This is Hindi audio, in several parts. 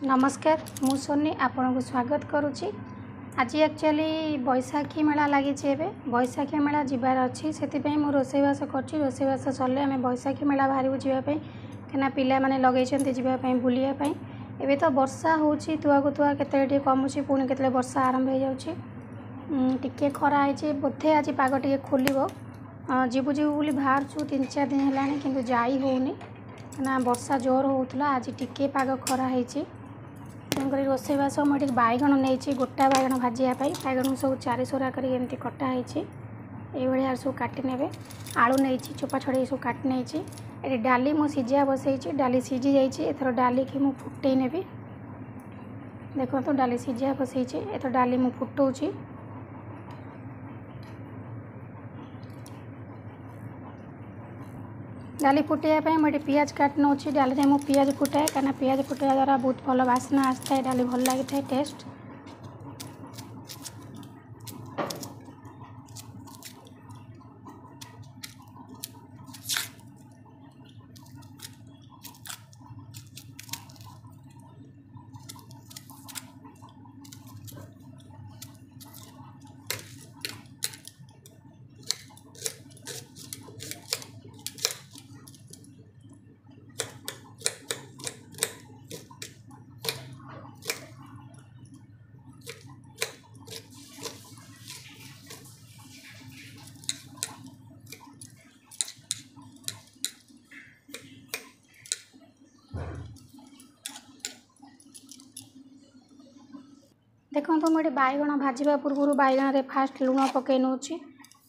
नमस्कार मु सोनी आपन को स्वागत करुच्ची। आज एक्चुअली बैशाखी मेला लगी बैशाखी मेला जीवार अच्छी से मुझे रोसईवास कर रोसईवास सरले आम बैशाखी मेला बाहर जावाई कहीं पिला माने लगे जावाई बुलायापाई। एबे तो वर्षा होची तुआ को तुआ केते कमुची पुणी केते वर्षा आरंभ हो जाउची। टिके खरा है बोधे आज पाग टे खोल जीवु जीवु बोली बाहर 3-4 दिन है कि जाई होनी ना वर्षा जोर होता। आज टिके पाग खरा है तेणुक रोसईवास मुझे बैगण नहीं गोटा बैगण भाजापी बैगण सब 4 सोरा करमती कटाई ये सब काटी ने आलू नहीं चोपा छड़े सब काटी नहीं ये डाली मु सीझा बसई डाली सीझी जाइए डाली की मु फुटे ने देखो तो डाली सीझा बसई एथर डाली मु फुटाऊँगी। डाली फुटाइवाई मुझे पियाज काट नौ डाली में पियाज फुटाए कहीं पियाज फुटाइवा द्वारा बहुत भल बास्ना आसता है डाली भल लगी था टेस्ट। देखो तो मुझे बैगण भाजवा पूर्व बैगण रे फास्ट लुण पकई नौ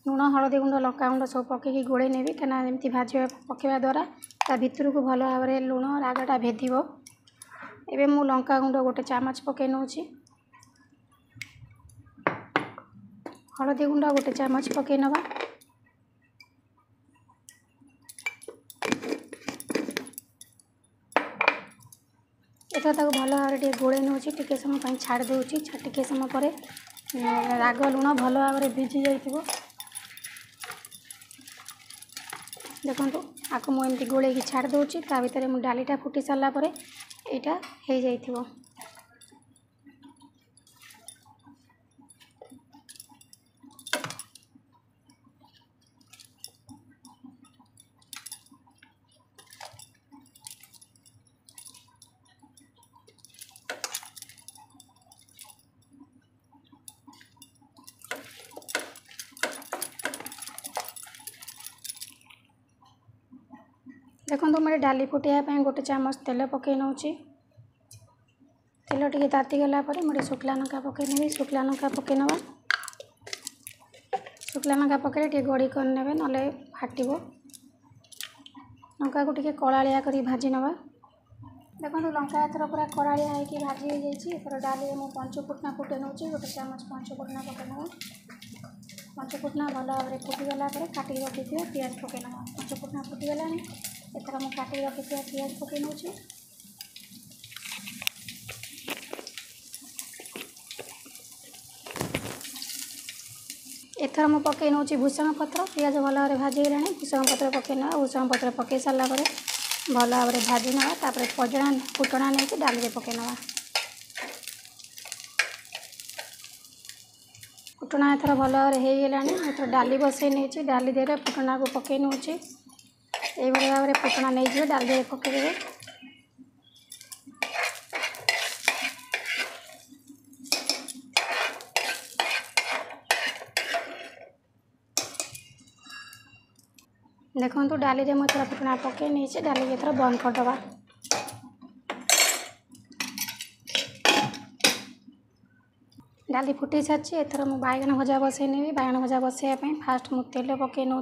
लुण हलदी गुंड लंका गुंड सब पकईकी गोड़े नेबी कहीं एमती भाजवा पकड़ा द्वारा ता भितर को भल भाव में लुण रागटा भेद। एवं मु लंका गुंड गोटे चामच पकई नौ हलदी गुंड गोटे चामच पकई नवा एथर ताको भल भाव में गोड़े नौ टे समय छाड़ दूसरी टे समय पर राग लुण भल भाव में भिजी जाइए। देखो आपको मुझे गोले की छाड़ दूसरी ता भीतर मु डालीटा फुटी सारा पर यहाँ हो जाइए। देखो तो मेरे डाली फुटाइवाई गोटे चामच तेल पकई नौ तेल टे ताती गलापर मुझे शुक्ला लंका पकईने शुक्ला लंका पकई नवा शुक्ला लंका पकड़े टे गड़ी कर ने ना फाट लंका को टे कलाया कर भाजी नवा। देखो तो लंका एथर पूरा कलाया होगी भाजी हो जाइए। डाली में पंचफुटना फुटे नौ गोटे चामच पंचफुटना पकई नवा पंचफुटना भल भाव में फुटीगला काटिक रखी थे पियाज पकई नवा पंचफुटना फुटीगला एथर मुझे काटिक रखी थे पियाज पकई नौ एथर मुझे पकई नौ भूसंग पत्र पियाज भल भाव में भाजी गलानी भूसंग पत्र पकई ना भूसंग पत्र पकई सारा भल भाव में भाजी ना पजना फुटना नहीं डाली में पकई ना फुटना एथर भल भाव में होगलानी एथर डाली बसई नहीं डाली दे फुटना को पकई नौ ये भाव में फुटना नहीं डाली पकईदे। देखो डाली में मुझे फुटना पकई नहीं डाली एथर बंद करदे। डाली फुटी सारी एथर मु बैगण भजा बसई नेबी बैगण भजा बसैयापाई फास्ट मु तेल पकई नौ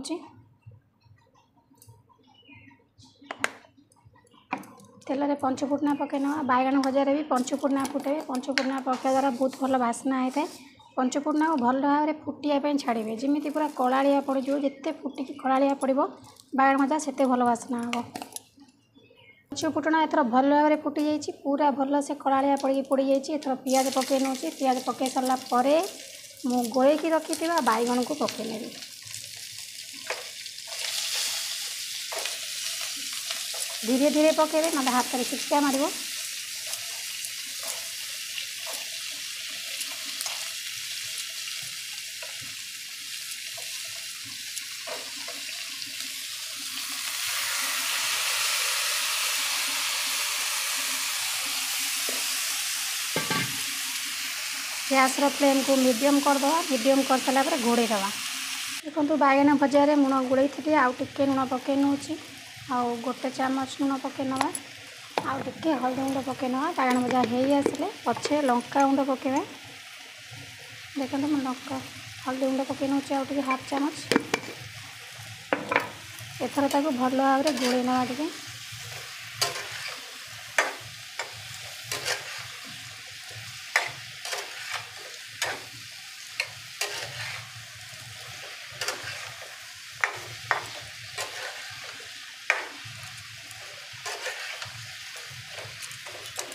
तेल रे पंचफुटना पकई ना बैगण भजार भी पंचफुटना फुटे पंचफुटना पकड़ा द्वारा बहुत भल बास्ना होता है। पंचफुटना को भल भाव में फुटाइवाई छाड़े जमी पूरा कलाया पड़ जिते फुटिकी कलाया पड़ो बैगण भजा से भल बास्ना हम। पंचफुटना एथर भल भाव में फुटी जाइए पूरा भल से कलाया पड़ी पोड़ी जाइए। एथर पियाज पकई नौ पियाज पकई सारा पर मु गोले की रखी बैगण को पकई नेबी धीरे धीरे पकेबे ना हाथ में चिटका मार। गैस फ्लेम को मीडियम करदे। मीडियम कर सारा पर घोड़े दवा। देखो बैगन भजार लुण गोड़े थी आउ टे लुण पकई नौ आउ गोटे चामच लुण पकई नवा आउ टे हल्दी गुंड पकई नवा। बैगन भजा हो आसले पछे लंका गुंड पकईवा। देखो मैं लंका हल्दी गुंड पकई नौ आउ टे हाफ चामच। एथर ताको भल भाव में गोड़े नवा टे।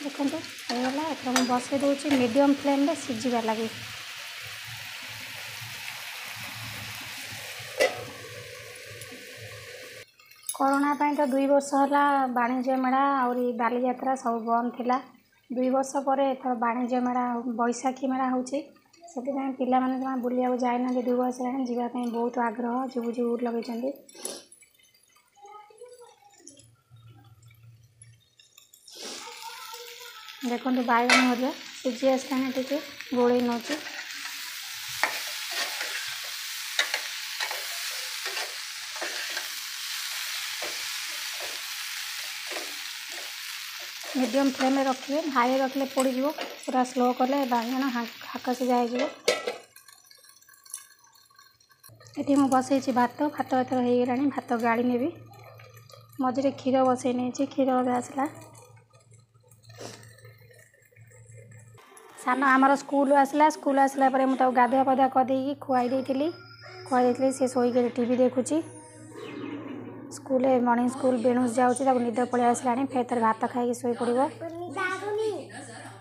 देखो होगा एथर मुझे बसई दूसरी मीडियम फ्लेम रे सीझा लगे। कोरोना पाई तो 2 वर्ष है वाणिज्य मेला और बाली यात्रा सब बंद थिला। 2 वर्ष पर एथर वाणिज्य मेला बैशाखी मेला होची। से पिला माने जमा बुलिया जाइना 2 वर्ष है जावाई बहुत आग्रह जीवु जीवु लगे। देखो बैगन भजा सीझी आसलानी टे गोड़े नौ। मीडियम फ्लेम में रखिए। हाई रखले पोड़ी जीवो। पूरा स्लो कले बैगन हाक सीझा हो। ये मुझे बसई भात भात एथर हो गला। भात गाड़ी नेबी मझे क्षीर बसई नहीं। क्षीर आसला सान आमर स्कूल आसला। स्कूल आसला मुझे गाधुआ पाधुआ करदे खुआई खुआई सी शोक टीवी देखुची। स्कूल मॉर्निंग स्कूल बेणुस जाऊँगी निद पलि आसला। फेर थर भात खाई शोई पड़ो।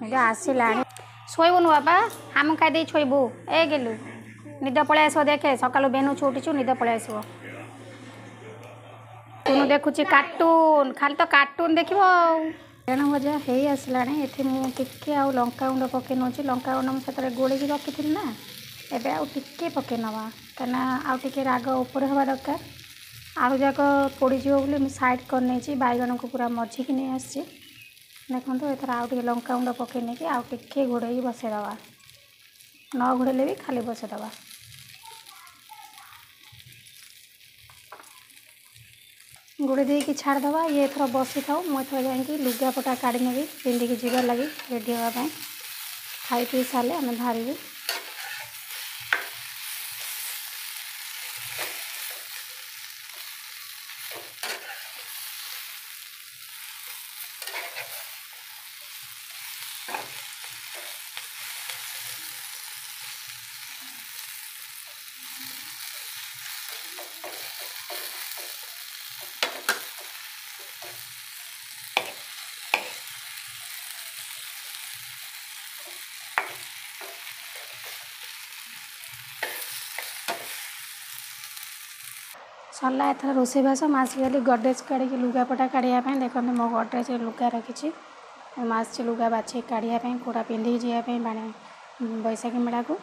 निद आसला शोबू नु बाबा आम खाई शोबू। ए गेलु निद पलि आस। देखे सका बेणुच उठीचु निद पलि आस। तुम देखुची कार्टून खाली तो कार्टून देख। बैगन भजा हो आसला। ये मुझे आउ लंका गुंड पकई नौ। लंका गुंड मुझे गोड़े रखी थी ना एबे आउ टिके पकई नवा कहीं आउ टे राग ऊपर हवा दरकार। आलू जाक पोड़ीज बोली साइड कर नहीं। बैगन को पूरा मझिकी नहीं आसी। देखो एथर आउ टे लंका गुंड पकई नहीं आउ टे घोड़े बसईदवा। न घोड़े भी खाली बसईदवा। गोड़े देकी छाड़दवा। ये एथर बसी था मुझे जाकि लुगापटा काढ़ी नेबी पिंधिकी जीवार लगी रेडी हाँपाई। खाई पी सारे आम बाहर। सरला एथर रोषेबास मासी गली गडरेज काढ़ी लुगापटा काढ़ापी। देखते मो गडरेज लुगा रखी मासी लुगा बाछी काढ़ापी कौटा पिंधिकी जावाई बैशाखी मेला को।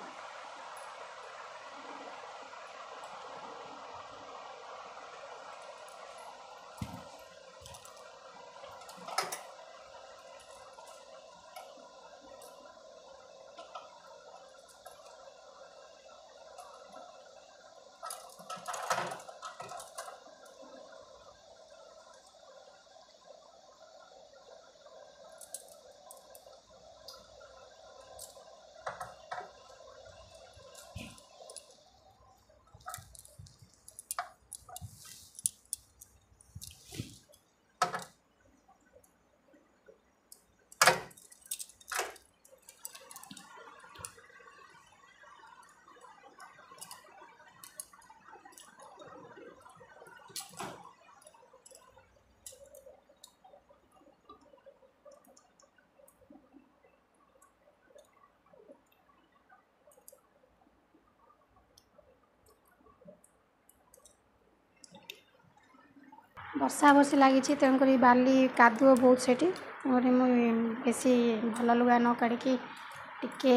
वर्षा वर्षी लगी तेणुक बाली कादुଅ बहुत से बेसी भल लुगा न काढ़ी टिके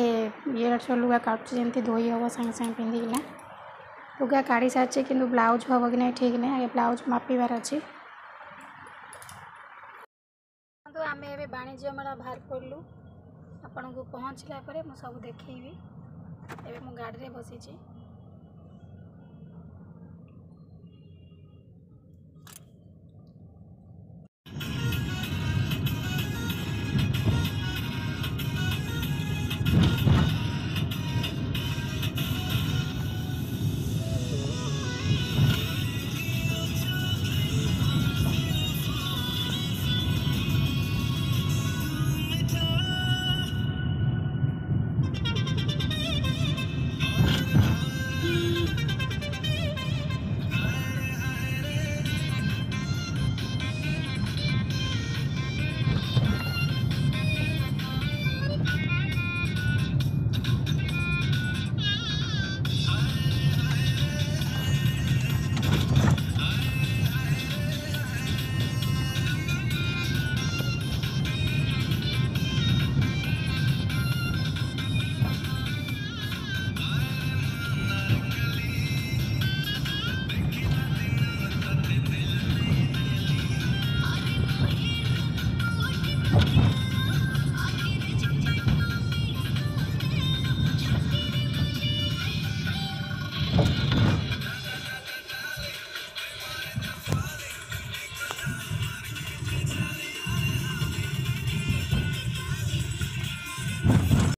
ये लुगा काटुचे जमी धोई हम सागे सागे पिंधिकिना लुगा काढ़ी सारी कि ब्लाउज हम कि नहीं ठीक नहीं आगे ब्लाउज मापिबार अच्छी। आम ए वाणिज्य मेला बाहर पड़लु आपन को पहुँचला पर मु सब देखी एबे मु गाड़ी रे बसीची।